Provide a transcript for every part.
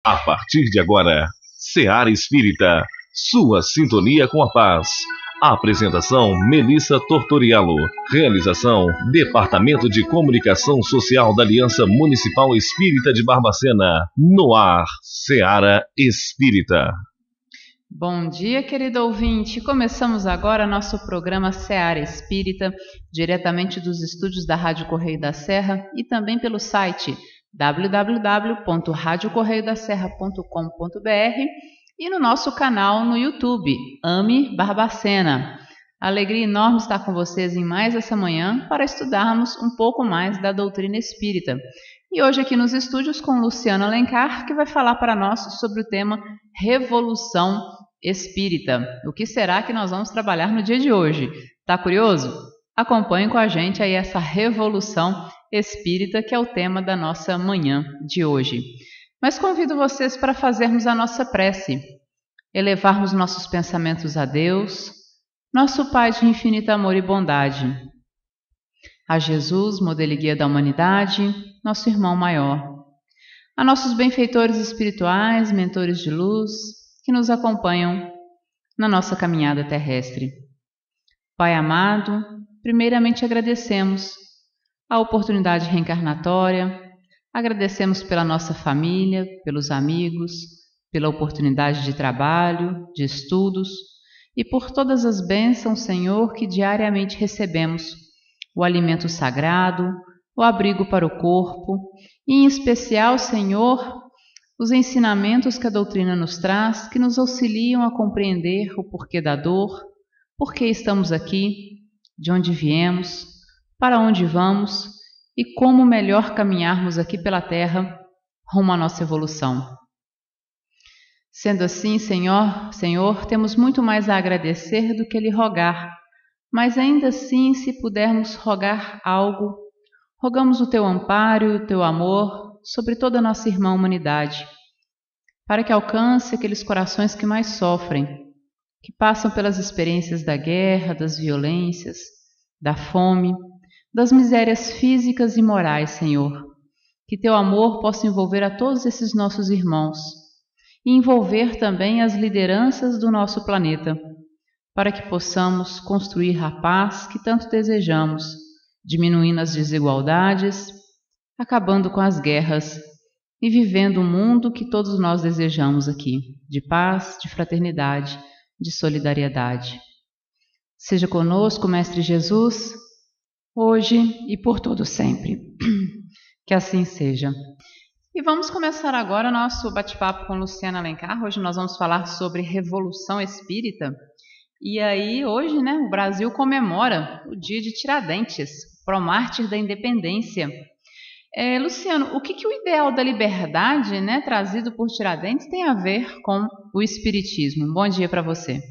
A partir de agora, Seara Espírita, sua sintonia com a paz. Apresentação: Melissa Tortoriello. Realização: Departamento de Comunicação Social da Aliança Municipal Espírita de Barbacena. No ar, Seara Espírita. Bom dia, querido ouvinte. Começamos agora nosso programa Seara Espírita, diretamente dos estúdios da Rádio Correio da Serra e também pelo site www.radiocorreiodaserra.com.br e no nosso canal no YouTube, AME Barbacena. Alegria enorme estar com vocês em mais essa manhã para estudarmos um pouco mais da doutrina espírita. E hoje aqui nos estúdios com Luciano Alencar, que vai falar para nós sobre o tema Revolução Espírita. O que será que nós vamos trabalhar no dia de hoje? Tá curioso? Acompanhe com a gente aí essa Revolução Espírita, que é o tema da nossa manhã de hoje. Mas convido vocês para fazermos a nossa prece, elevarmos nossos pensamentos a Deus, nosso Pai de infinito amor e bondade, a Jesus, modelo e guia da humanidade, nosso irmão maior, a nossos benfeitores espirituais, mentores de luz, que nos acompanham na nossa caminhada terrestre. Pai amado, primeiramente agradecemos a oportunidade reencarnatória, agradecemos pela nossa família, pelos amigos, pela oportunidade de trabalho, de estudos e por todas as bênçãos, Senhor, que diariamente recebemos, o alimento sagrado, o abrigo para o corpo e, em especial, Senhor, os ensinamentos que a doutrina nos traz, que nos auxiliam a compreender o porquê da dor, por que estamos aqui, de onde viemos, para onde vamos e como melhor caminharmos aqui pela Terra rumo à nossa evolução. Sendo assim, Senhor, temos muito mais a agradecer do que lhe rogar, mas ainda assim, se pudermos rogar algo, rogamos o teu amparo e o teu amor sobre toda a nossa irmã humanidade, para que alcance aqueles corações que mais sofrem, que passam pelas experiências da guerra, das violências, da fome, das misérias físicas e morais, Senhor. Que teu amor possa envolver a todos esses nossos irmãos e envolver também as lideranças do nosso planeta, para que possamos construir a paz que tanto desejamos, diminuindo as desigualdades, acabando com as guerras e vivendo um mundo que todos nós desejamos aqui, de paz, de fraternidade, de solidariedade. Seja conosco, Mestre Jesus, hoje e por todo sempre. Que assim seja. E vamos começar agora nosso bate-papo com Luciano Alencar. Hoje nós vamos falar sobre Revolução Espírita. E aí, hoje, o Brasil comemora o dia de Tiradentes, promártir da independência. Luciano, o que o ideal da liberdade, trazido por Tiradentes, tem a ver com o Espiritismo? Bom dia para você.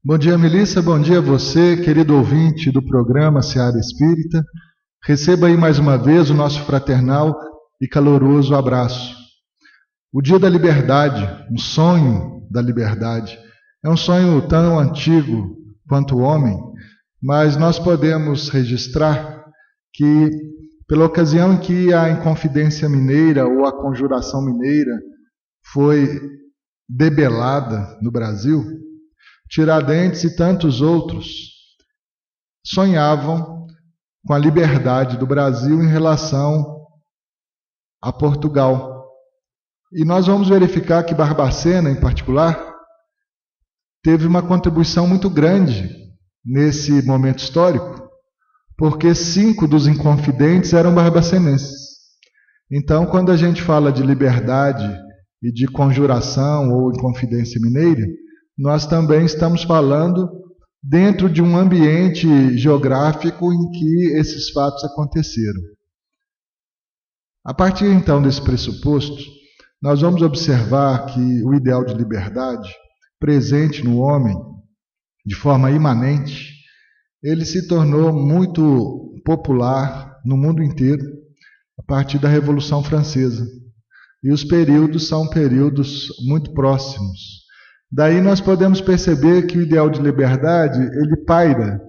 Bom dia, Melissa. Bom dia a você, querido ouvinte do programa Seara Espírita. Receba aí mais uma vez o nosso fraternal e caloroso abraço. O dia da liberdade, um sonho da liberdade, é um sonho tão antigo quanto o homem, mas nós podemos registrar que, pela ocasião em que a Inconfidência Mineira ou a Conjuração Mineira foi debelada no Brasil, Tiradentes e tantos outros sonhavam com a liberdade do Brasil em relação a Portugal. E nós vamos verificar que Barbacena, em particular, teve uma contribuição muito grande nesse momento histórico, porque 5 dos inconfidentes eram barbacenenses. Então, quando a gente fala de liberdade e de conjuração ou Inconfidência Mineira, nós também estamos falando dentro de um ambiente geográfico em que esses fatos aconteceram. A partir então desse pressuposto, nós vamos observar que o ideal de liberdade, presente no homem de forma imanente, ele se tornou muito popular no mundo inteiro a partir da Revolução Francesa. E os períodos são períodos muito próximos. Daí nós podemos perceber que o ideal de liberdade, ele paira,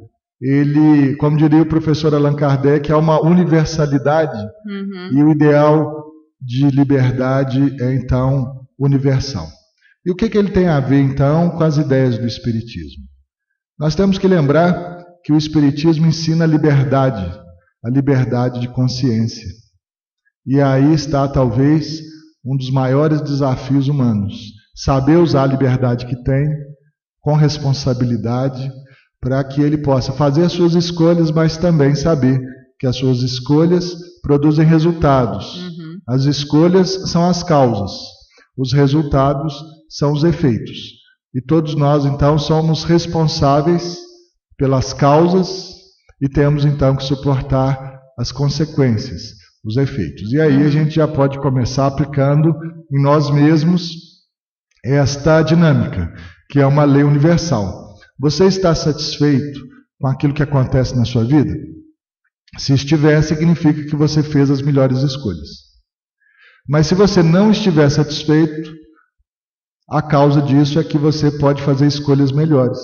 ele, como diria o professor Allan Kardec, é uma universalidade, e o ideal de liberdade é então universal. E o que ele tem a ver, então, com as ideias do Espiritismo? Nós temos que lembrar que o Espiritismo ensina a liberdade de consciência. E aí está, talvez, um dos maiores desafios humanos. Saber usar a liberdade que tem, com responsabilidade, para que ele possa fazer as suas escolhas, mas também saber que as suas escolhas produzem resultados. As escolhas são as causas, os resultados são os efeitos. E todos nós, então, somos responsáveis pelas causas e temos, então, que suportar as consequências, os efeitos. E aí a gente já pode começar aplicando em nós mesmos esta dinâmica, que é uma lei universal. Você está satisfeito com aquilo que acontece na sua vida? Se estiver, significa que você fez as melhores escolhas. Mas se você não estiver satisfeito, a causa disso é que você pode fazer escolhas melhores.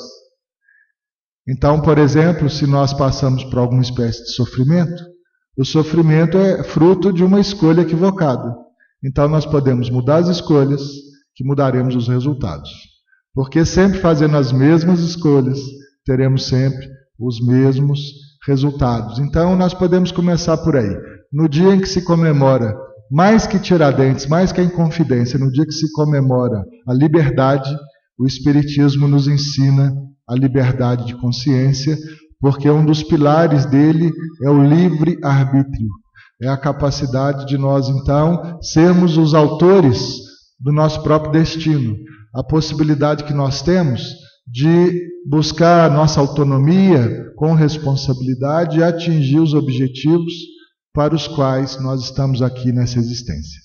Então, por exemplo, se nós passamos por alguma espécie de sofrimento, o sofrimento é fruto de uma escolha equivocada. Então, nós podemos mudar as escolhas, que mudaremos os resultados. Porque sempre fazendo as mesmas escolhas, teremos sempre os mesmos resultados. Então, nós podemos começar por aí. No dia em que se comemora, mais que Tiradentes, mais que a Inconfidência, no dia que se comemora a liberdade, o Espiritismo nos ensina a liberdade de consciência, porque um dos pilares dele é o livre-arbítrio. É a capacidade de nós, então, sermos os autores do nosso próprio destino. A possibilidade que nós temos de buscar a nossa autonomia com responsabilidade e atingir os objetivos para os quais nós estamos aqui nessa existência.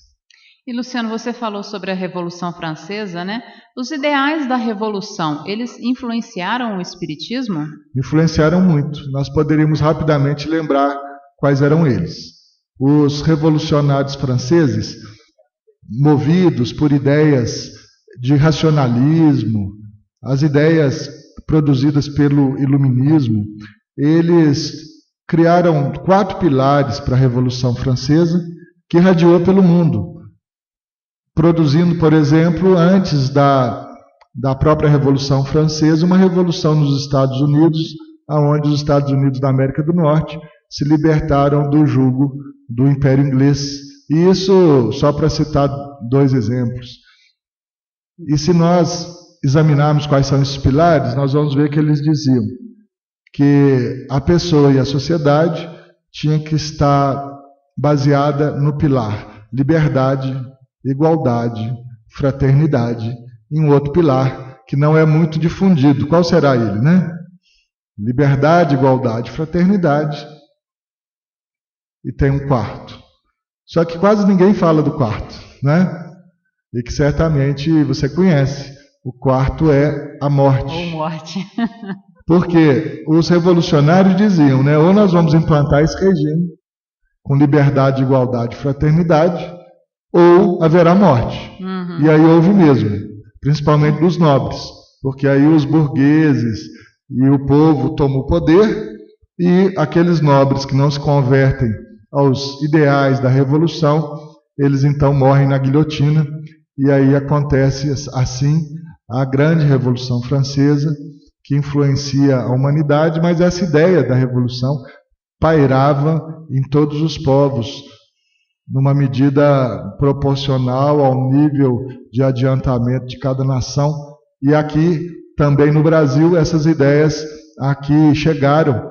E Luciano, você falou sobre a Revolução Francesa, né? Os ideais da Revolução, eles influenciaram o Espiritismo? Influenciaram muito. Nós poderíamos rapidamente lembrar quais eram eles. Os revolucionários franceses, movidos por ideias de racionalismo, as ideias produzidas pelo iluminismo, eles criaram 4 pilares para a Revolução Francesa, que irradiou pelo mundo, produzindo, por exemplo, antes da própria Revolução Francesa, uma revolução nos Estados Unidos, onde os Estados Unidos da América do Norte se libertaram do jugo do Império Inglês. E isso, só para citar 2 exemplos. E se nós examinarmos quais são esses pilares, nós vamos ver que eles diziam que a pessoa e a sociedade tinham que estar baseada no pilar liberdade, igualdade, fraternidade, e um outro pilar que não é muito difundido. Qual será ele, né? Liberdade, igualdade, fraternidade, e tem um quarto. Só que quase ninguém fala do quarto, né? E que certamente você conhece. O quarto é a morte. Ou morte. Porque os revolucionários diziam, né? Ou nós vamos implantar esse regime com liberdade, igualdade e fraternidade, ou haverá morte. E aí houve mesmo, principalmente dos nobres, porque aí os burgueses e o povo tomam o poder, e aqueles nobres que não se convertem aos ideais da revolução, eles então morrem na guilhotina, e aí acontece assim a grande Revolução Francesa, que influencia a humanidade, mas essa ideia da revolução pairava em todos os povos, numa medida proporcional ao nível de adiantamento de cada nação. E aqui, também no Brasil, essas ideias aqui chegaram.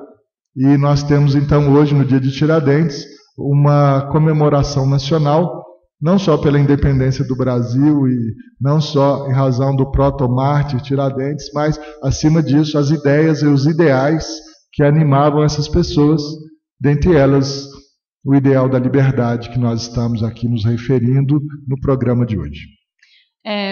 E nós temos então hoje, no dia de Tiradentes, uma comemoração nacional, não só pela independência do Brasil e não só em razão do proto-mártir Tiradentes, mas, acima disso, as ideias e os ideais que animavam essas pessoas, dentre elas o ideal da liberdade que nós estamos aqui nos referindo no programa de hoje.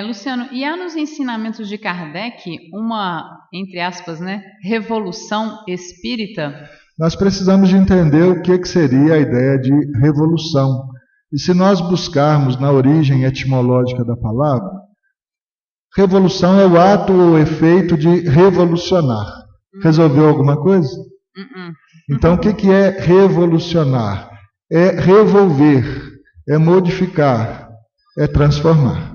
Luciano, e há nos ensinamentos de Kardec uma, entre aspas, né, revolução espírita? Nós precisamos de entender o que seria a ideia de revolução. E se nós buscarmos na origem etimológica da palavra, revolução é o ato ou o efeito de revolucionar. Resolveu alguma coisa? Então, o que é revolucionar? É revolver, é modificar, é transformar.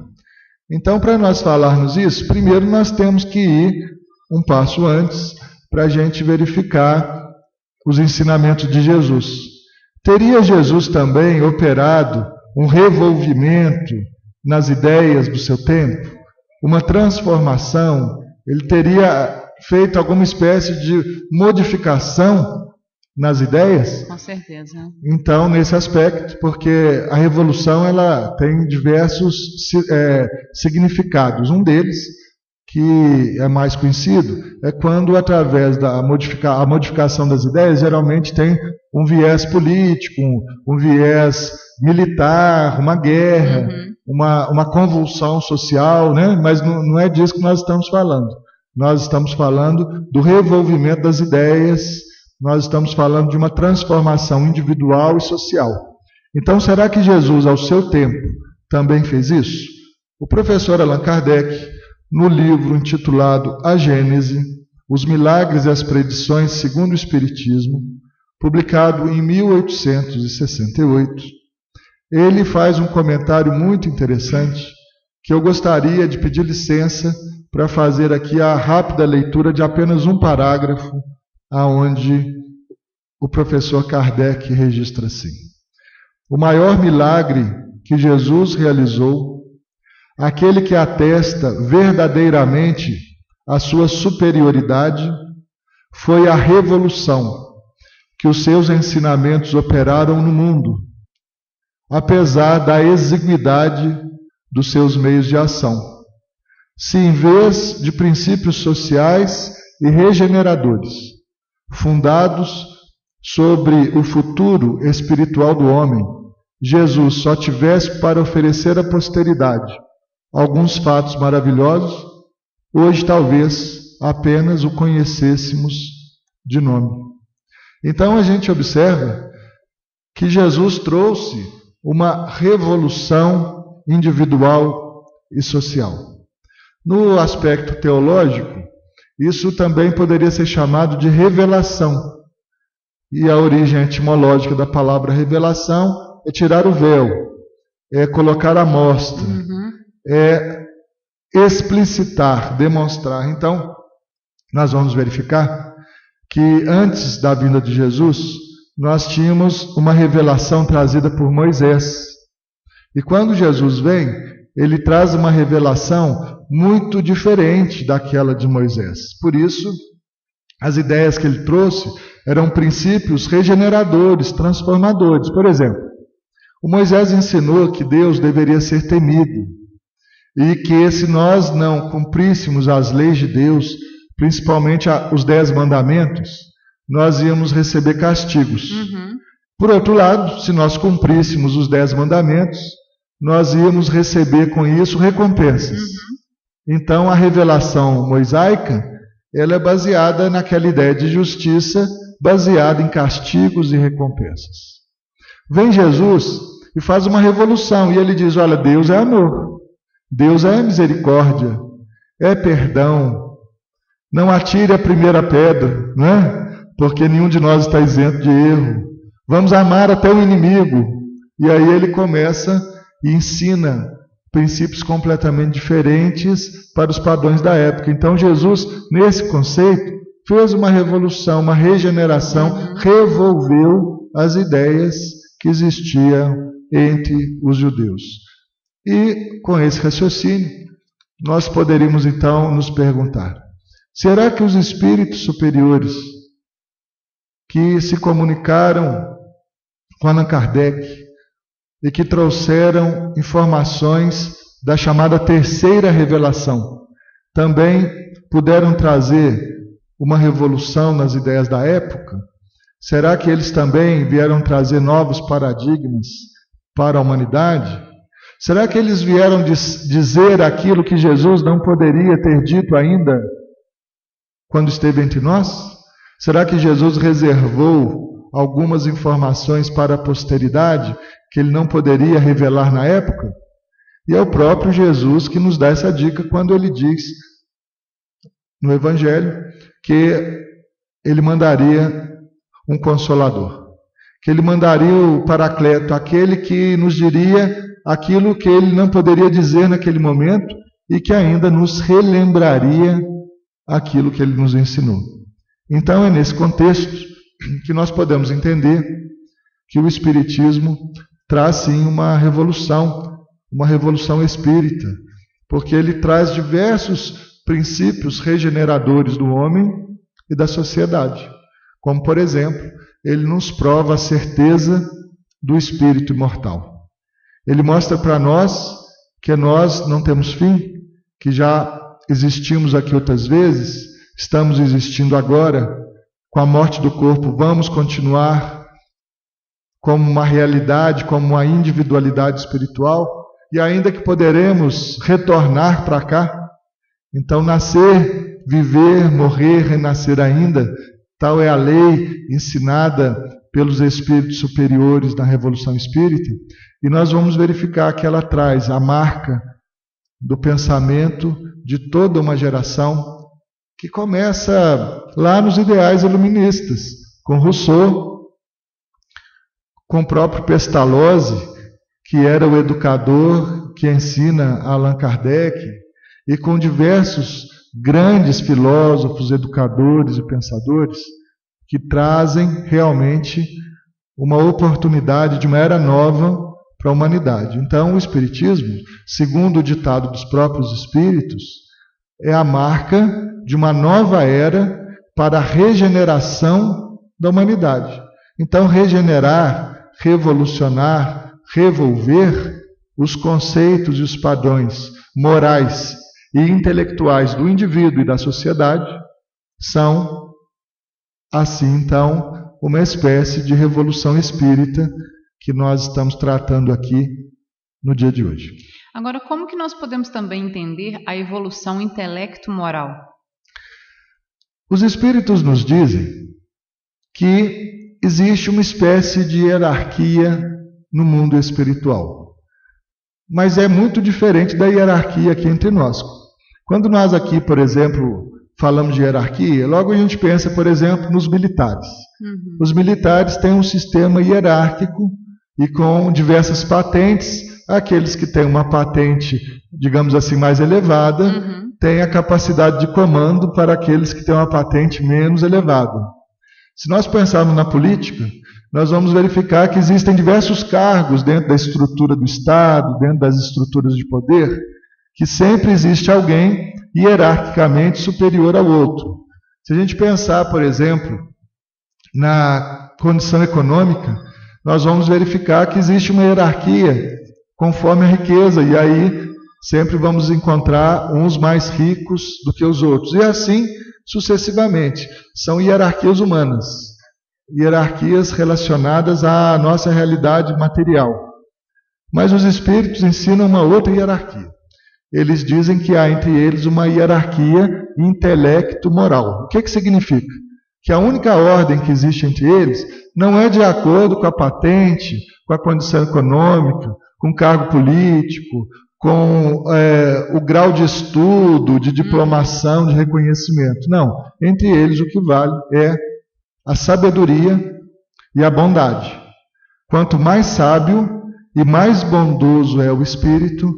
Então, para nós falarmos isso, primeiro nós temos que ir um passo antes para a gente verificar os ensinamentos de Jesus. Teria Jesus também operado um revolvimento nas ideias do seu tempo? Uma transformação? Ele teria feito alguma espécie de modificação nas ideias? Com certeza. Então, nesse aspecto, porque a revolução ela tem diversos significados. Um deles, que é mais conhecido, é quando, através da modificação das ideias, geralmente tem um viés político, um viés militar, uma guerra, uma convulsão social, né? Mas não é disso que nós estamos falando. Nós estamos falando do revolvimento das ideias, nós estamos falando de uma transformação individual e social. Então, será que Jesus, ao seu tempo, também fez isso? O professor Allan Kardec, no livro intitulado A Gênese, Os Milagres e as Predições segundo o Espiritismo, publicado em 1868, ele faz um comentário muito interessante que eu gostaria de pedir licença para fazer aqui a rápida leitura de apenas um parágrafo, aonde o professor Kardec registra assim: o maior milagre que Jesus realizou, aquele que atesta verdadeiramente a sua superioridade, foi a revolução que os seus ensinamentos operaram no mundo, apesar da exiguidade dos seus meios de ação. Se em vez de princípios sociais e regeneradores, fundados sobre o futuro espiritual do homem, Jesus só tivesse para oferecer à posteridade alguns fatos maravilhosos, hoje talvez apenas o conhecêssemos de nome. Então a gente observa que Jesus trouxe uma revolução individual e social. No aspecto teológico, isso também poderia ser chamado de revelação. E a origem etimológica da palavra revelação é tirar o véu, é colocar à mostra, é explicitar, demonstrar. Então, nós vamos verificar que antes da vinda de Jesus, nós tínhamos uma revelação trazida por Moisés. E quando Jesus vem, ele traz uma revelação muito diferente daquela de Moisés. Por isso, as ideias que ele trouxe eram princípios regeneradores, transformadores. Por exemplo, o Moisés ensinou que Deus deveria ser temido e que se nós não cumpríssemos as leis de Deus, principalmente os 10 mandamentos, nós íamos receber castigos. Por outro lado, se nós cumpríssemos os 10 mandamentos, nós íamos receber com isso recompensas. Então, a revelação mosaica, ela é baseada naquela ideia de justiça, baseada em castigos e recompensas. Vem Jesus e faz uma revolução, e ele diz: olha, Deus é amor, Deus é misericórdia, é perdão. Não atire a primeira pedra, né? Porque nenhum de nós está isento de erro. Vamos amar até o inimigo. E aí ele começa e ensina princípios completamente diferentes para os padrões da época. Então Jesus, nesse conceito, fez uma revolução, uma regeneração, revolveu as ideias que existiam entre os judeus. E com esse raciocínio, nós poderíamos então nos perguntar: será que os espíritos superiores que se comunicaram com Allan Kardec e que trouxeram informações da chamada terceira revelação, também puderam trazer uma revolução nas ideias da época? Será que eles também vieram trazer novos paradigmas para a humanidade? Será que eles vieram dizer aquilo que Jesus não poderia ter dito ainda quando esteve entre nós? Será que Jesus reservou algumas informações para a posteridade que ele não poderia revelar na época? E é o próprio Jesus que nos dá essa dica quando ele diz no Evangelho que ele mandaria um consolador, que ele mandaria o Paracleto, aquele que nos diria aquilo que ele não poderia dizer naquele momento e que ainda nos relembraria aquilo que ele nos ensinou. Então é nesse contexto que nós podemos entender que o Espiritismo traz sim uma revolução espírita, porque ele traz diversos princípios regeneradores do homem e da sociedade. Como, por exemplo, ele nos prova a certeza do espírito imortal. Ele mostra para nós que nós não temos fim, que já existimos aqui outras vezes, estamos existindo agora, com a morte do corpo vamos continuar como uma realidade, como uma individualidade espiritual, e ainda que poderemos retornar para cá. Então, nascer, viver, morrer, renascer ainda, tal é a lei ensinada pelos espíritos superiores da Revolução Espírita, e nós vamos verificar que ela traz a marca do pensamento de toda uma geração, que começa lá nos ideais iluministas, com Rousseau, com o próprio Pestalozzi, que era o educador que ensina a Allan Kardec, e com diversos grandes filósofos, educadores e pensadores, que trazem realmente uma oportunidade de uma era nova para a humanidade. Então, o Espiritismo, segundo o ditado dos próprios Espíritos, é a marca de uma nova era para a regeneração da humanidade. Então, regenerar, revolucionar, revolver os conceitos e os padrões morais e intelectuais do indivíduo e da sociedade são, assim, então, uma espécie de revolução espírita que nós estamos tratando aqui no dia de hoje. Agora, como que nós podemos também entender a evolução intelecto-moral? Os espíritos nos dizem que existe uma espécie de hierarquia no mundo espiritual, mas é muito diferente da hierarquia aqui entre nós. Quando nós aqui, por exemplo, falamos de hierarquia, logo a gente pensa, por exemplo, nos militares. Os militares têm um sistema hierárquico e com diversas patentes. Aqueles que têm uma patente, digamos assim, mais elevada, têm a capacidade de comando para aqueles que têm uma patente menos elevada. Se nós pensarmos na política, nós vamos verificar que existem diversos cargos dentro da estrutura do Estado, dentro das estruturas de poder, que sempre existe alguém hierarquicamente superior ao outro. Se a gente pensar, por exemplo, na condição econômica, nós vamos verificar que existe uma hierarquia conforme a riqueza, e aí sempre vamos encontrar uns mais ricos do que os outros, e assim sucessivamente. São hierarquias humanas, hierarquias relacionadas à nossa realidade material. Mas os espíritos ensinam uma outra hierarquia. Eles dizem que há entre eles uma hierarquia intelecto-moral. O que significa? Que a única ordem que existe entre eles não é de acordo com a patente, com a condição econômica, com o cargo político, com o grau de estudo, de diplomação, de reconhecimento. Não. Entre eles o que vale é a sabedoria e a bondade. Quanto mais sábio e mais bondoso é o espírito,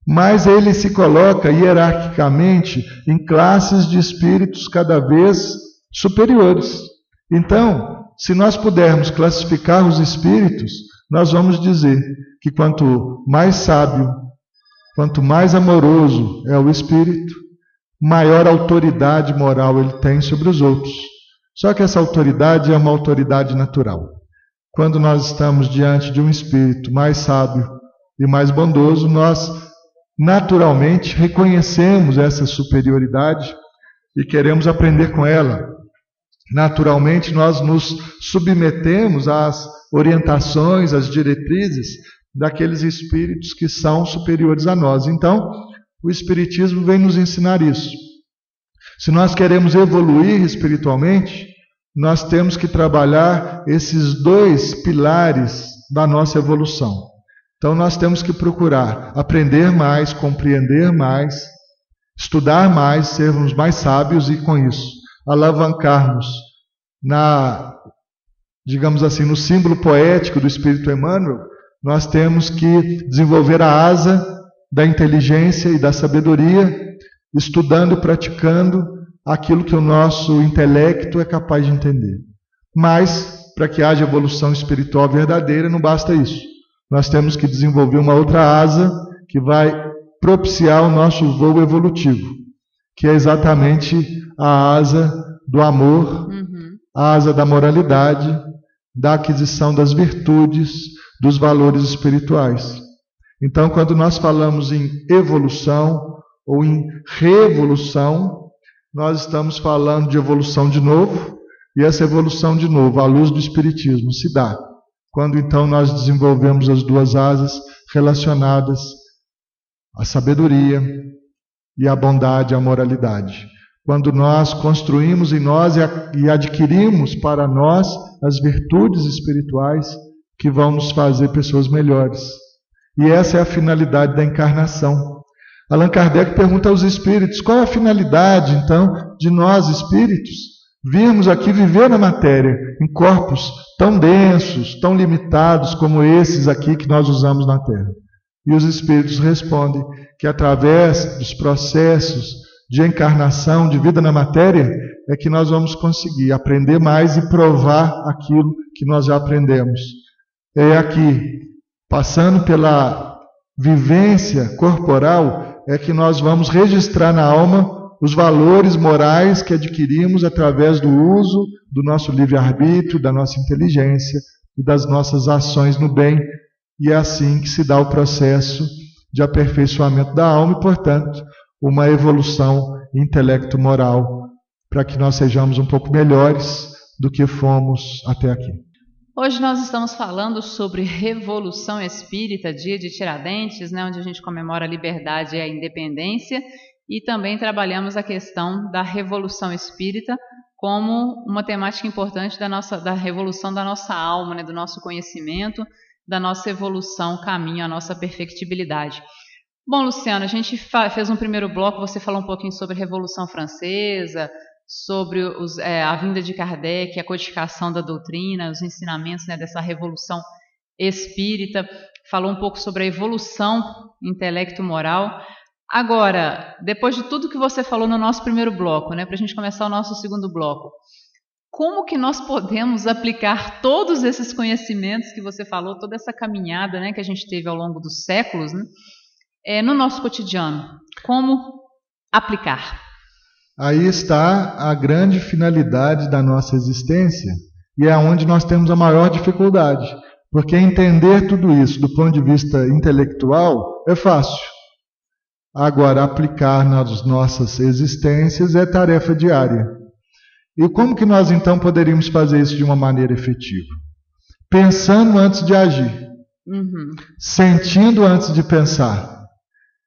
mais ele se coloca hierarquicamente em classes de espíritos cada vez superiores. Então, se nós pudermos classificar os espíritos, nós vamos dizer que quanto mais sábio, quanto mais amoroso é o espírito, maior autoridade moral ele tem sobre os outros. Só que essa autoridade é uma autoridade natural. Quando nós estamos diante de um espírito mais sábio e mais bondoso, nós naturalmente reconhecemos essa superioridade e queremos aprender com ela. Naturalmente nós nos submetemos às orientações, às diretrizes daqueles espíritos que são superiores a nós. Então, o Espiritismo vem nos ensinar isso. Se nós queremos evoluir espiritualmente, nós temos que trabalhar esses dois pilares da nossa evolução. Então, nós temos que procurar aprender mais, compreender mais, estudar mais, sermos mais sábios e, com isso, alavancarmos digamos assim, no símbolo poético do Espírito Emmanuel, nós temos que desenvolver a asa da inteligência e da sabedoria, estudando e praticando aquilo que o nosso intelecto é capaz de entender. Mas, para que haja evolução espiritual verdadeira, não basta isso. Nós temos que desenvolver uma outra asa que vai propiciar o nosso voo evolutivo, que é exatamente a asa do amor, a asa da moralidade, da aquisição das virtudes, dos valores espirituais. Então, quando nós falamos em evolução ou em revolução, nós estamos falando de evolução de novo, e essa evolução de novo, à luz do Espiritismo, se dá quando então nós desenvolvemos as duas asas relacionadas à sabedoria e à bondade, à moralidade. Quando nós construímos em nós e adquirimos para nós as virtudes espirituais que vão nos fazer pessoas melhores. E essa é a finalidade da encarnação. Allan Kardec pergunta aos espíritos, qual é a finalidade, então, de nós espíritos virmos aqui viver na matéria, em corpos tão densos, tão limitados como esses aqui que nós usamos na Terra? E os espíritos respondem que através dos processos de encarnação, de vida na matéria, é que nós vamos conseguir aprender mais e provar aquilo que nós já aprendemos. É aqui, passando pela vivência corporal, é que nós vamos registrar na alma os valores morais que adquirimos através do uso do nosso livre-arbítrio, da nossa inteligência e das nossas ações no bem. E é assim que se dá o processo de aperfeiçoamento da alma e, portanto, uma evolução intelecto-moral, para que nós sejamos um pouco melhores do que fomos até aqui. Hoje nós estamos falando sobre Revolução Espírita, dia de Tiradentes, onde a gente comemora a liberdade e a independência, e também trabalhamos a questão da Revolução Espírita como uma temática importante da revolução da nossa alma, do nosso conhecimento, da nossa evolução, caminho à nossa perfectibilidade. Bom, Luciano, a gente fez um primeiro bloco, você falou um pouquinho sobre a Revolução Francesa, sobre a vinda de Kardec, a codificação da doutrina, os ensinamentos dessa Revolução Espírita, falou um pouco sobre a evolução intelecto-moral. Agora, depois de tudo que você falou no nosso primeiro bloco, para a gente começar o nosso segundo bloco, como que nós podemos aplicar todos esses conhecimentos que você falou, toda essa caminhada que a gente teve ao longo dos séculos, no nosso cotidiano? Como aplicar? Aí está a grande finalidade da nossa existência e é onde nós temos a maior dificuldade, porque entender tudo isso do ponto de vista intelectual é fácil. Agora, aplicar nas nossas existências é tarefa diária. E como que nós então poderíamos fazer isso de uma maneira efetiva? Pensando antes de agir, sentindo antes de pensar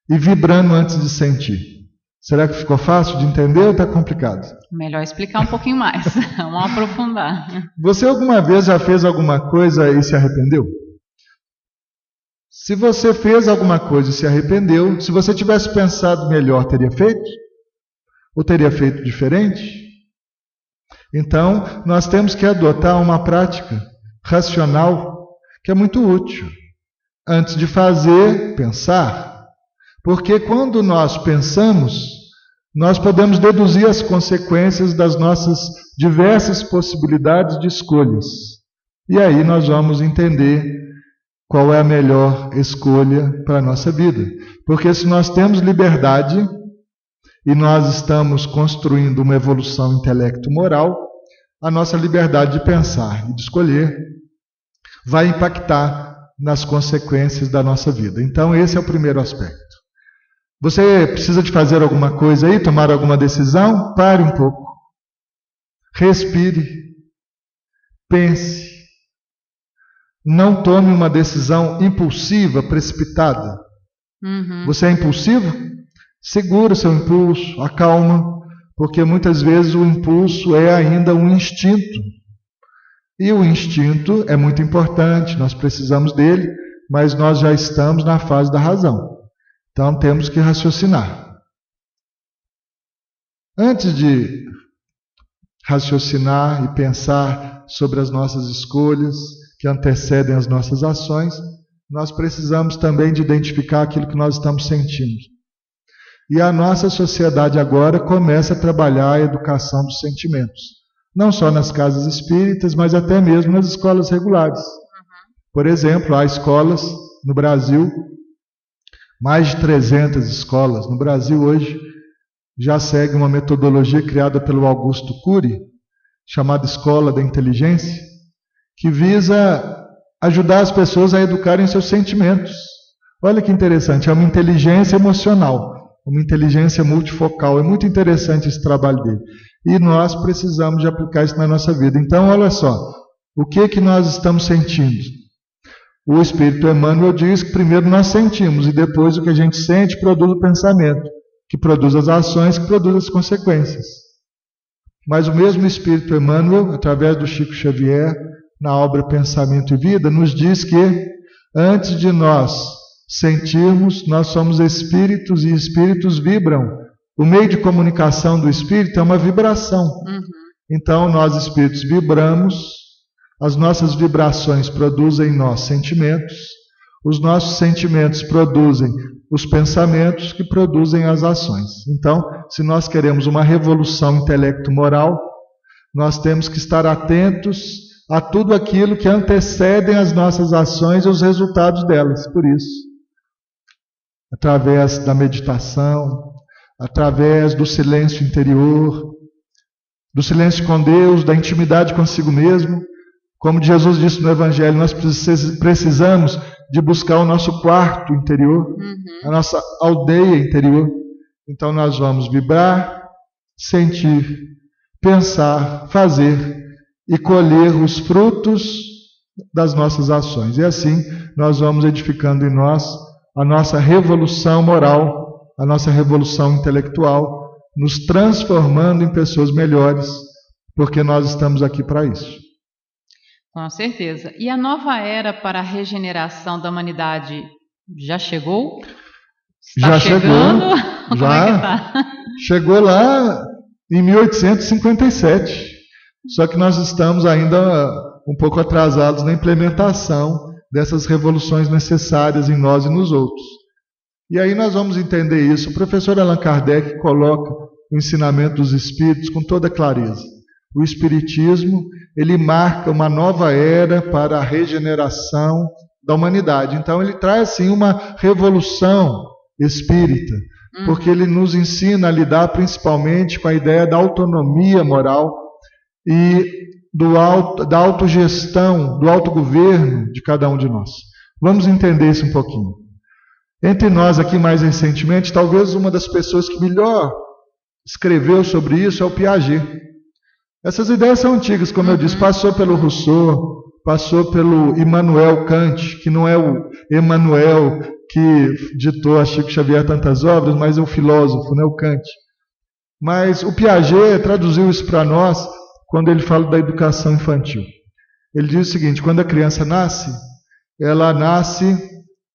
e vibrando antes de sentir. Será que ficou fácil de entender ou está complicado? Melhor explicar um pouquinho mais, vamos aprofundar. Você alguma vez já fez alguma coisa e se arrependeu? Se você fez alguma coisa e se arrependeu, se você tivesse pensado melhor, teria feito? Ou teria feito diferente? Então, nós temos que adotar uma prática racional que é muito útil. Antes de fazer, pensar. Porque quando nós pensamos, nós podemos deduzir as consequências das nossas diversas possibilidades de escolhas. E aí nós vamos entender qual é a melhor escolha para a nossa vida. Porque se nós temos liberdade e nós estamos construindo uma evolução intelecto-moral, a nossa liberdade de pensar e de escolher vai impactar nas consequências da nossa vida. Então esse é o primeiro aspecto. Você precisa de fazer alguma coisa aí, tomar alguma decisão? Pare um pouco. Respire. Pense. Não tome uma decisão impulsiva, precipitada. Você é impulsivo? Segura o seu impulso, acalma, porque muitas vezes o impulso é ainda um instinto. E o instinto é muito importante, nós precisamos dele, mas nós já estamos na fase da razão. Então temos que raciocinar. Antes de raciocinar e pensar sobre as nossas escolhas, que antecedem as nossas ações, nós precisamos também de identificar aquilo que nós estamos sentindo. E a nossa sociedade agora começa a trabalhar a educação dos sentimentos. Não só nas casas espíritas, mas até mesmo nas escolas regulares. Por exemplo, há escolas no Brasil, mais de 300 escolas. No Brasil hoje já segue uma metodologia criada pelo Augusto Cury, chamada Escola da Inteligência, que visa ajudar as pessoas a educarem seus sentimentos. Olha que interessante, é uma inteligência emocional, uma inteligência multifocal. É muito interessante esse trabalho dele. E nós precisamos de aplicar isso na nossa vida. Então, olha só, o que nós estamos sentindo? O Espírito Emmanuel diz que primeiro nós sentimos e depois o que a gente sente produz o pensamento, que produz as ações, que produz as consequências. Mas o mesmo Espírito Emmanuel, através do Chico Xavier, na obra Pensamento e Vida, nos diz que antes de nós sentirmos, nós somos espíritos e espíritos vibram. O meio de comunicação do espírito é uma vibração. Então nós espíritos vibramos, as nossas vibrações produzem em nós sentimentos, os nossos sentimentos produzem os pensamentos que produzem as ações. Então, se nós queremos uma revolução intelecto-moral, nós temos que estar atentos a tudo aquilo que antecedem as nossas ações e os resultados delas. Por isso, através da meditação, através do silêncio interior, do silêncio com Deus, da intimidade consigo mesmo, como Jesus disse no Evangelho, nós precisamos de buscar o nosso quarto interior, a nossa aldeia interior. Então nós vamos vibrar, sentir, pensar, fazer e colher os frutos das nossas ações. E assim nós vamos edificando em nós a nossa revolução moral, a nossa revolução intelectual, nos transformando em pessoas melhores, porque nós estamos aqui para isso. Com certeza. E a nova era para a regeneração da humanidade já chegou? Está chegando? Chegou. Já Como é que tá? Chegou lá em 1857. Só que nós estamos ainda um pouco atrasados na implementação dessas revoluções necessárias em nós e nos outros. E aí nós vamos entender isso. O professor Allan Kardec coloca o ensinamento dos espíritos com toda clareza. O espiritismo, ele marca uma nova era para a regeneração da humanidade. Então ele traz sim uma revolução espírita, porque ele nos ensina a lidar principalmente com a ideia da autonomia moral e da autogestão, do autogoverno de cada um de nós. Vamos entender isso um pouquinho. Entre nós aqui mais recentemente, talvez uma das pessoas que melhor escreveu sobre isso é o Piaget. Essas ideias são antigas, como eu disse, passou pelo Rousseau, passou pelo Immanuel Kant, que não é o Emmanuel que ditou a Chico Xavier tantas obras, mas é o filósofo, né, o Kant. Mas o Piaget traduziu isso para nós quando ele fala da educação infantil. Ele diz o seguinte: quando a criança nasce, ela nasce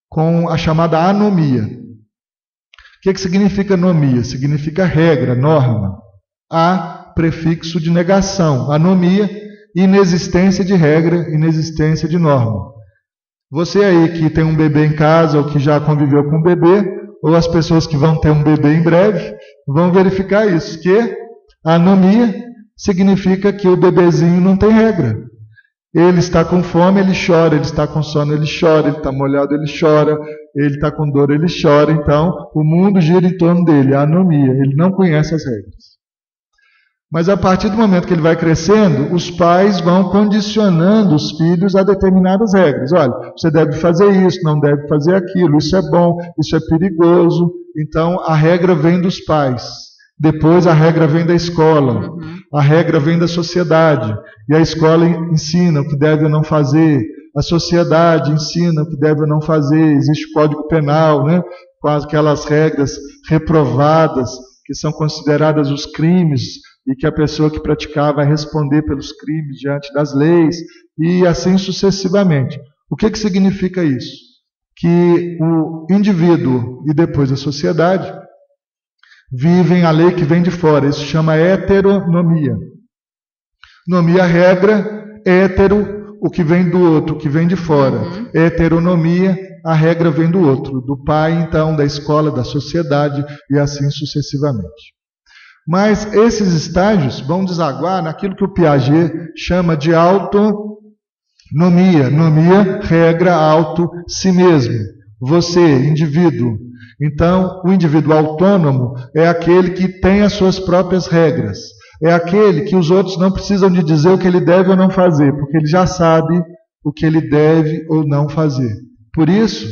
com a chamada anomia. O que significa anomia? Significa regra, norma. Prefixo de negação, anomia, inexistência de regra, inexistência de norma. Você aí que tem um bebê em casa, ou que já conviveu com um bebê, ou as pessoas que vão ter um bebê em breve, vão verificar isso, que a anomia significa que o bebezinho não tem regra. Ele está com fome, ele chora, ele está com sono, ele chora, ele está molhado, ele chora, ele está com dor, ele chora. Então, o mundo gira em torno dele, a anomia, ele não conhece as regras. Mas a partir do momento que ele vai crescendo, os pais vão condicionando os filhos a determinadas regras. Olha, você deve fazer isso, não deve fazer aquilo, isso é bom, isso é perigoso. Então a regra vem dos pais. Depois a regra vem da escola, a regra vem da sociedade. E a escola ensina o que deve ou não fazer, a sociedade ensina o que deve ou não fazer. Existe o Código Penal, né, com aquelas regras reprovadas, que são consideradas os crimes, e que a pessoa que praticar vai responder pelos crimes diante das leis, e assim sucessivamente. O que significa isso? Que o indivíduo e depois a sociedade vivem a lei que vem de fora. Isso chama heteronomia. Nomia, regra, hétero, o que vem do outro, o que vem de fora. Heteronomia, a regra vem do outro, do pai, então, da escola, da sociedade e assim sucessivamente. Mas esses estágios vão desaguar naquilo que o Piaget chama de autonomia. Nomia, regra, auto, si mesmo. Você, indivíduo. Então, o indivíduo autônomo é aquele que tem as suas próprias regras. É aquele que os outros não precisam de dizer o que ele deve ou não fazer, porque ele já sabe o que ele deve ou não fazer. Por isso,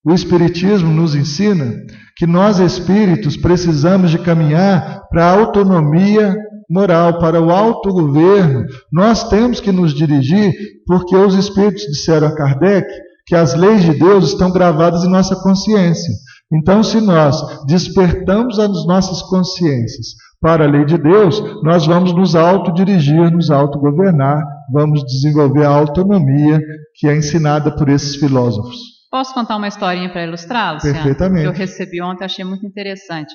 o Espiritismo nos ensina que nós espíritos precisamos de caminhar para a autonomia moral, para o autogoverno. Nós temos que nos dirigir, porque os espíritos disseram a Kardec que as leis de Deus estão gravadas em nossa consciência. Então, se nós despertamos as nossas consciências para a lei de Deus, nós vamos nos autodirigir, nos autogovernar, vamos desenvolver a autonomia que é ensinada por esses filósofos. Posso contar uma historinha para ilustrá-lo, Luciano? Perfeitamente. Que eu recebi ontem, achei muito interessante.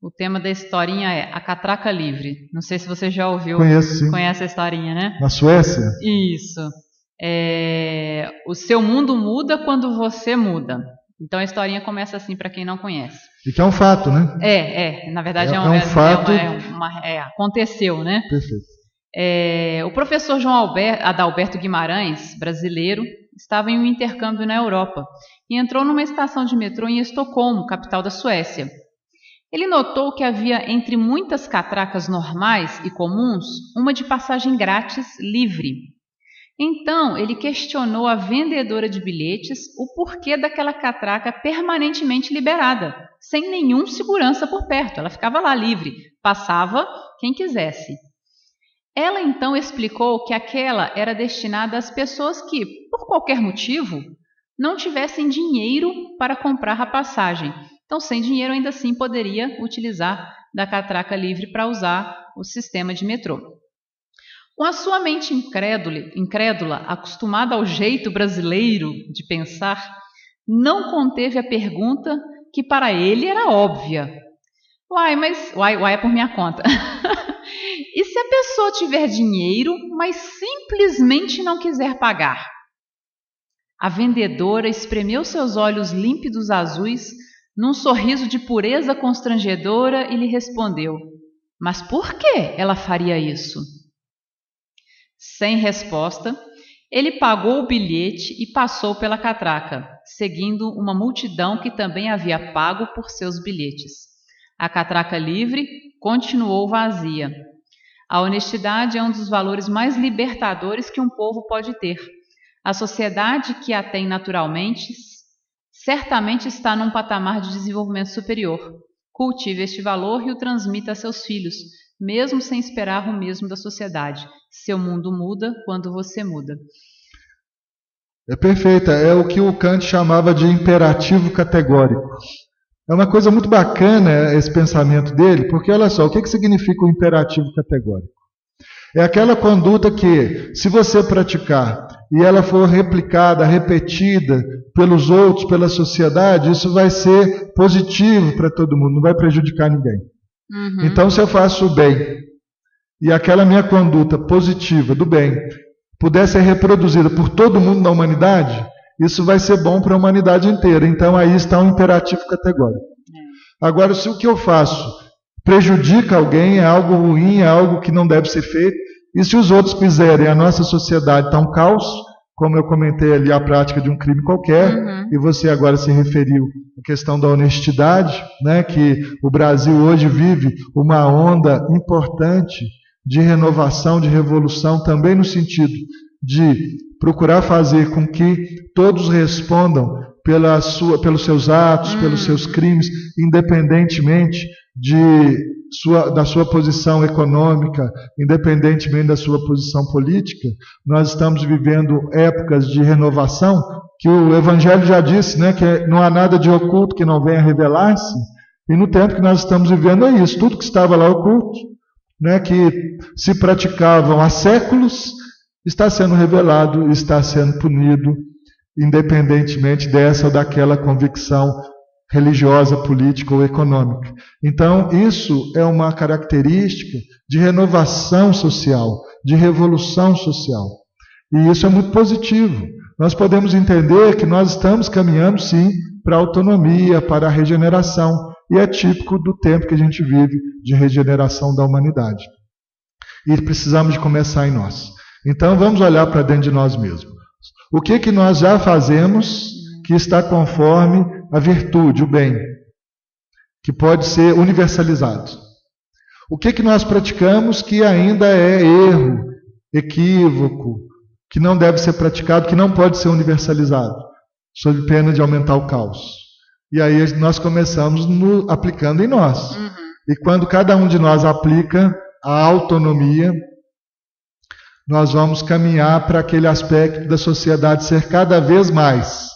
O tema da historinha é a catraca livre. Não sei se você já ouviu. Conheço, sim. Conhece a historinha, né? Na Suécia? Isso. O seu mundo muda quando você muda. Então a historinha começa assim, para quem não conhece. E que é um fato, né? Na verdade é um fato. Aconteceu, né? Perfeito. O professor João Adalberto Guimarães, brasileiro, estava em um intercâmbio na Europa e entrou numa estação de metrô em Estocolmo, capital da Suécia. Ele notou que havia entre muitas catracas normais e comuns uma de passagem grátis livre. Então, ele questionou a vendedora de bilhetes o porquê daquela catraca permanentemente liberada, sem nenhum segurança por perto. Ela ficava lá livre, passava quem quisesse. Ela então explicou que aquela era destinada às pessoas que, por qualquer motivo, não tivessem dinheiro para comprar a passagem. Então, sem dinheiro, ainda assim poderia utilizar da catraca livre para usar o sistema de metrô. Com a sua mente incrédula, acostumada ao jeito brasileiro de pensar, não conteve a pergunta que para ele era óbvia. Uai é por minha conta. E se a pessoa tiver dinheiro, mas simplesmente não quiser pagar? A vendedora espremeu seus olhos límpidos azuis num sorriso de pureza constrangedora e lhe respondeu: mas por que ela faria isso? Sem resposta, ele pagou o bilhete e passou pela catraca, seguindo uma multidão que também havia pago por seus bilhetes. A catraca livre continuou vazia. A honestidade é um dos valores mais libertadores que um povo pode ter. A sociedade que a tem naturalmente certamente está num patamar de desenvolvimento superior. Cultive este valor e o transmita a seus filhos, mesmo sem esperar o mesmo da sociedade. Seu mundo muda quando você muda. É perfeita, é o que o Kant chamava de imperativo categórico. É uma coisa muito bacana esse pensamento dele, porque olha só, o que significa o imperativo categórico? É aquela conduta que, se você praticar e ela for replicada, repetida pelos outros, pela sociedade, isso vai ser positivo para todo mundo, não vai prejudicar ninguém. Então, se eu faço o bem e aquela minha conduta positiva do bem puder ser reproduzida por todo mundo na humanidade, isso vai ser bom para a humanidade inteira. Então, aí está um imperativo categórico. Agora, se o que eu faço prejudica alguém, é algo ruim, é algo que não deve ser feito, e se os outros fizerem, a nossa sociedade está um caos, como eu comentei ali, a prática de um crime qualquer, e você agora se referiu à questão da honestidade, né, que o Brasil hoje vive uma onda importante de renovação, de revolução, também no sentido de procurar fazer com que todos respondam pelos seus atos, pelos seus crimes, independentemente da sua posição econômica, independentemente da sua posição política. Nós estamos vivendo épocas de renovação, que o Evangelho já disse, né, que não há nada de oculto que não venha revelar-se, e no tempo que nós estamos vivendo é isso, tudo que estava lá oculto, né, que se praticavam há séculos, está sendo revelado, está sendo punido, independentemente dessa ou daquela convicção religiosa, política ou econômica. Então, isso é uma característica de renovação social, de revolução social. E isso é muito positivo. Nós podemos entender que nós estamos caminhando, sim, para a autonomia, para a regeneração. E é típico do tempo que a gente vive de regeneração da humanidade. E precisamos de começar em nós. Então vamos olhar para dentro de nós mesmos. O que nós já fazemos que está conforme a virtude, o bem, que pode ser universalizado? O que nós praticamos que ainda é erro, equívoco, que não deve ser praticado, que não pode ser universalizado, sob pena de aumentar o caos? E aí nós começamos aplicando em nós. E quando cada um de nós aplica a autonomia, nós vamos caminhar para aquele aspecto da sociedade ser cada vez mais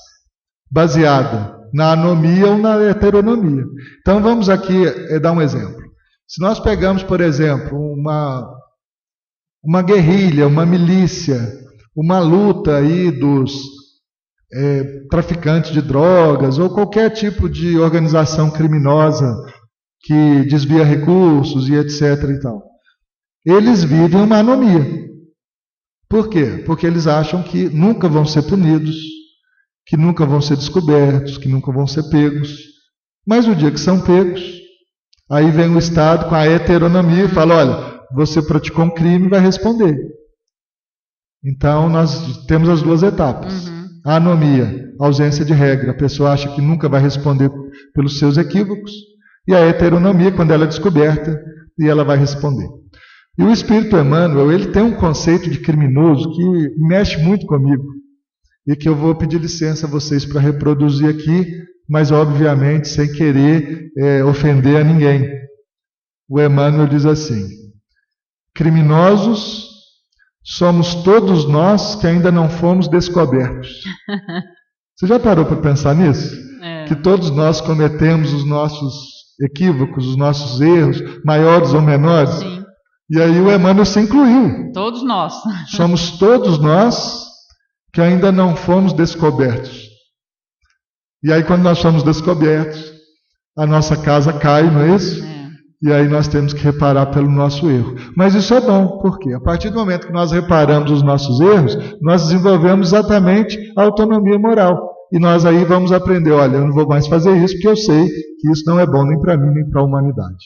baseada na anomia ou na heteronomia. Então vamos aqui dar um exemplo. Se nós pegamos, por exemplo, uma guerrilha, uma milícia, uma luta aí dos traficantes de drogas ou qualquer tipo de organização criminosa que desvia recursos e etc. e tal. Eles vivem uma anomia. Por quê? Porque eles acham que nunca vão ser punidos, que nunca vão ser descobertos, que nunca vão ser pegos. Mas no dia que são pegos, aí vem o Estado com a heteronomia e fala: olha, você praticou um crime e vai responder. Então nós temos as duas etapas. A anomia, ausência de regra, a pessoa acha que nunca vai responder pelos seus equívocos. E a heteronomia, quando ela é descoberta, e ela vai responder. E o Espírito Emmanuel, ele tem um conceito de criminoso que mexe muito comigo, e que eu vou pedir licença a vocês para reproduzir aqui, mas obviamente sem querer ofender a ninguém. O Emmanuel diz assim: criminosos somos todos nós que ainda não fomos descobertos. Você já parou para pensar nisso? Que todos nós cometemos os nossos equívocos, os nossos erros, maiores ou menores? Sim. E aí o Emmanuel se incluiu. Todos nós. Somos todos nós que ainda não fomos descobertos. E aí quando nós somos descobertos, a nossa casa cai, não é isso? E aí nós temos que reparar pelo nosso erro. Mas isso é bom, porque a partir do momento que nós reparamos os nossos erros, nós desenvolvemos exatamente a autonomia moral. E nós aí vamos aprender: olha, eu não vou mais fazer isso, porque eu sei que isso não é bom nem para mim, nem para a humanidade.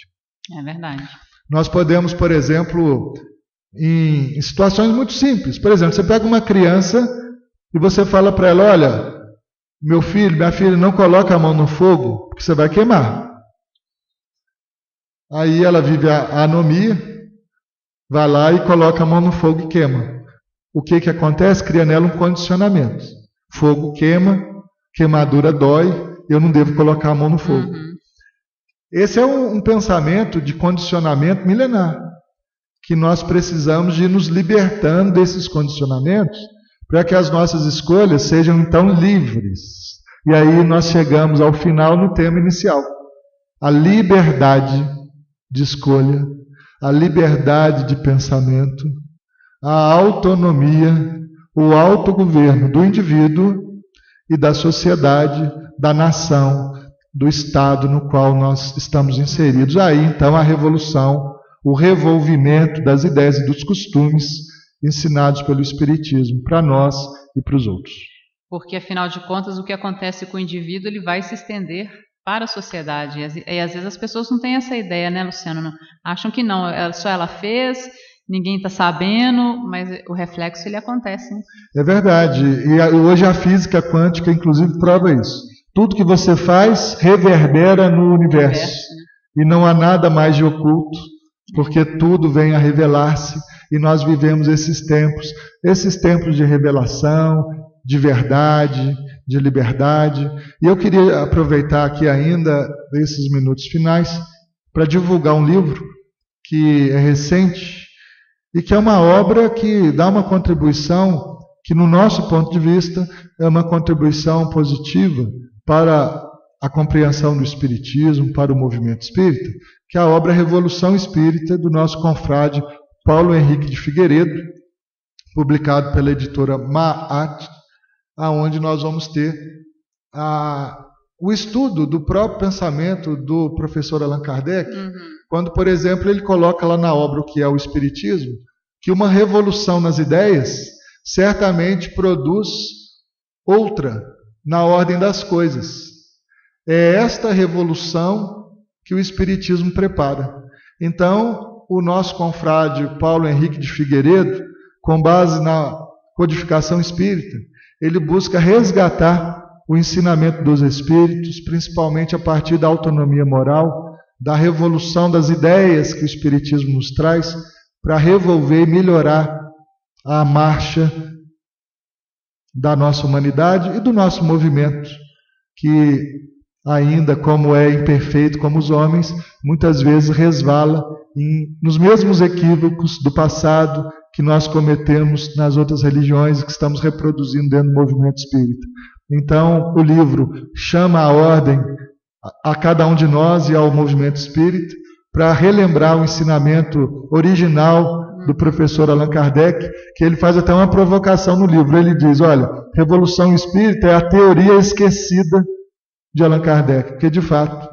É verdade. Nós podemos, por exemplo, em situações muito simples. Por exemplo, você pega uma criança e você fala para ela: olha, meu filho, minha filha, não coloca a mão no fogo, porque você vai queimar. Aí ela vive a anomia, vai lá e coloca a mão no fogo e queima. O que acontece? Cria nela um condicionamento. Fogo queima, queimadura dói, eu não devo colocar a mão no fogo. Esse é um pensamento de condicionamento milenar, que nós precisamos de ir nos libertando desses condicionamentos, para que as nossas escolhas sejam então livres. E aí nós chegamos ao final no tema inicial: a liberdade de escolha, a liberdade de pensamento, a autonomia, o autogoverno do indivíduo e da sociedade, da nação, do estado no qual nós estamos inseridos. Aí então a revolução, o revolvimento das ideias e dos costumes ensinados pelo Espiritismo para nós e para os outros. Porque afinal de contas o que acontece com o indivíduo, ele vai se estender para a sociedade. E às vezes as pessoas não têm essa ideia, né, Luciano? Não, acham que não, só ela fez, ninguém está sabendo, mas o reflexo ele acontece. Né? É verdade. E hoje a física quântica, inclusive, prova isso. Tudo que você faz reverbera no universo. Né? E não há nada mais de oculto, porque tudo vem a revelar-se. E nós vivemos esses tempos de revelação, de verdade, de liberdade. E eu queria aproveitar aqui ainda esses minutos finais para divulgar um livro que é recente e que é uma obra que dá uma contribuição que, no nosso ponto de vista, é uma contribuição positiva para a compreensão do Espiritismo, para o movimento espírita, que é a obra Revolução Espírita do nosso confrade Paulo Henrique de Figueiredo, publicado pela editora Maat, aonde nós vamos ter o estudo do próprio pensamento do professor Allan Kardec, quando, por exemplo, ele coloca lá na obra O que é o Espiritismo, que uma revolução nas ideias certamente produz outra na ordem das coisas. É esta revolução que o Espiritismo prepara. Então, o nosso confrade Paulo Henrique de Figueiredo, com base na codificação espírita, ele busca resgatar o ensinamento dos espíritos, principalmente a partir da autonomia moral, da revolução das ideias que o Espiritismo nos traz, para revolver e melhorar a marcha da nossa humanidade e do nosso movimento, que ainda, como é imperfeito como os homens, muitas vezes resvala nos mesmos equívocos do passado que nós cometemos nas outras religiões e que estamos reproduzindo dentro do movimento espírita. Então, o livro chama a ordem a cada um de nós e ao movimento espírita para relembrar o ensinamento original do professor Allan Kardec, que ele faz até uma provocação no livro. Ele diz, olha, Revolução Espírita é a teoria esquecida de Allan Kardec, porque de fato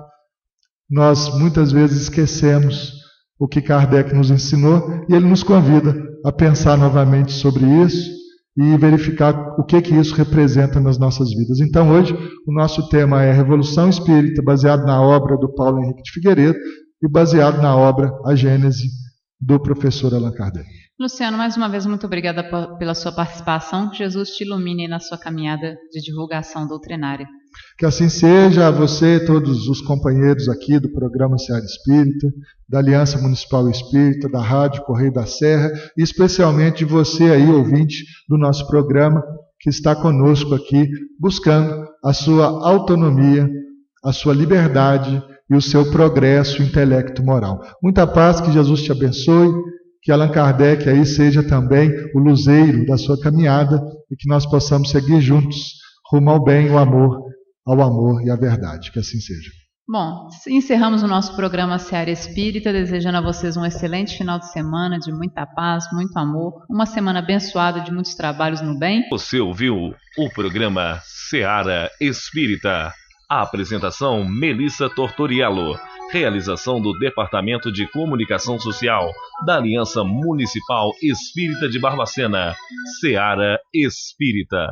nós muitas vezes esquecemos o que Kardec nos ensinou e ele nos convida a pensar novamente sobre isso e verificar o que isso representa nas nossas vidas. Então hoje o nosso tema é Revolução Espírita, baseado na obra do Paulo Henrique de Figueiredo e baseado na obra A Gênese do professor Allan Kardec. Luciano, mais uma vez, muito obrigada pela sua participação. Que Jesus te ilumine na sua caminhada de divulgação doutrinária. Que assim seja, a você e todos os companheiros aqui do programa Seara Espírita, da Aliança Municipal Espírita, da Rádio Correio da Serra, e especialmente você aí, ouvinte do nosso programa, que está conosco aqui, buscando a sua autonomia, a sua liberdade e o seu progresso intelecto-moral. Muita paz, que Jesus te abençoe, que Allan Kardec aí seja também o luzeiro da sua caminhada e que nós possamos seguir juntos rumo ao bem, ao amor e à verdade. Que assim seja. Bom, encerramos o nosso programa Seara Espírita, desejando a vocês um excelente final de semana, de muita paz, muito amor, uma semana abençoada de muitos trabalhos no bem. Você ouviu o programa Seara Espírita. A apresentação Melissa Tortoriello. Realização do Departamento de Comunicação Social da Aliança Municipal Espírita de Barbacena. Seara Espírita.